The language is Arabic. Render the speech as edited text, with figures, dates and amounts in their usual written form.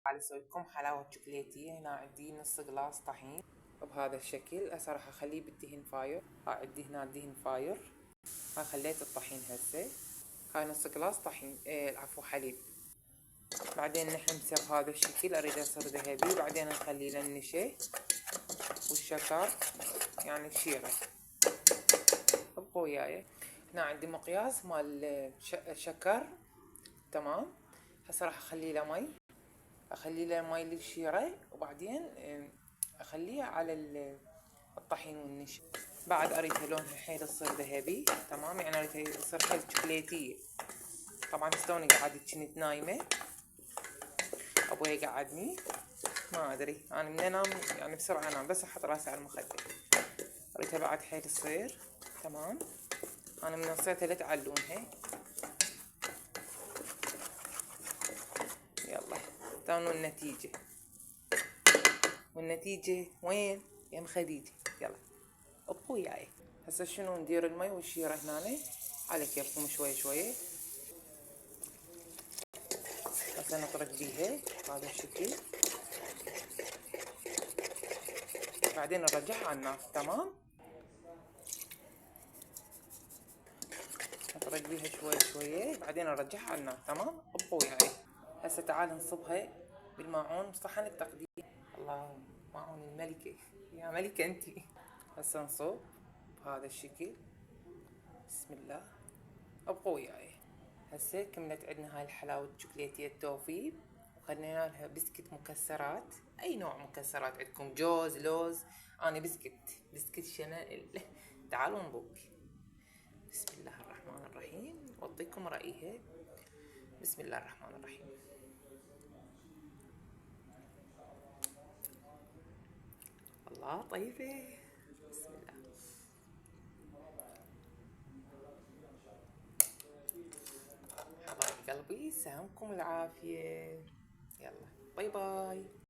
تعال اسوي لكم حلاوة شوكولاتية. هنا عندي نص جلاس طحين بهذا الشكل. هسه راح اخليه بالدهن فاير. عندي هنا الدهن فاير. خليت الطحين هسه. هاي نص جلاس طحين، العفو حليب. بعدين نحمسه بهذا الشكل، اريد يصير ذهبي. بعدين نخليه للنشا والشكر، يعني الشيرة. ابقوا وياي. هنا عندي مقياس مال شكر. تمام. هسه راح اخليه له مي. اخليه له مي للشيرة، وبعدين اخليه على الطحين والنشا. بعد اريدها لونها حيل تصير ذهبي. تمام، يعني اريدها تصير حيل شوكولاتية. طبعا توني قعدت كنت نايمة، ابوي قعدني ما ادري انا من انام، يعني بسرعة انام، بس احط راسي على المخدة. اريدها بعد حيل تصير. تمام. انا من نصيتها لتعلمها. يلا استنوا النتيجة. والنتيجة وين؟ يا خديجة. يلا ابقوا وياي. هسه شنو ندير؟ المي والشيرة هنا على كيفكم شوي شوي. هسه نطرق بيها بهذا الشكل. بعدين نرجعها على النار. تمام. نطرق بيها شوي شوي، بعدين نرجعها على النار. تمام. ابقوا وياي. هسه تعال نصبها بالماعون صحن التقديم. الله، ماعون الملكة يا ملكة انتي. هسه نصب بهذا الشكل. بسم الله. ابقوا وياي. هسه كملت عندنا هاي الحلاوة الشوكولاتية التوفي، وخلينا لها بسكت مكسرات. اي نوع مكسرات عندكم؟ جوز، لوز. انا بسكت شنائل. تعالوا نبوق. بسم الله الرحمن الرحيم. واعطيكم رأيها. بسم الله الرحمن الرحيم. الله طيبة. بسم الله. حبايب قلبي، سلامكم العافية. يلا باي باي.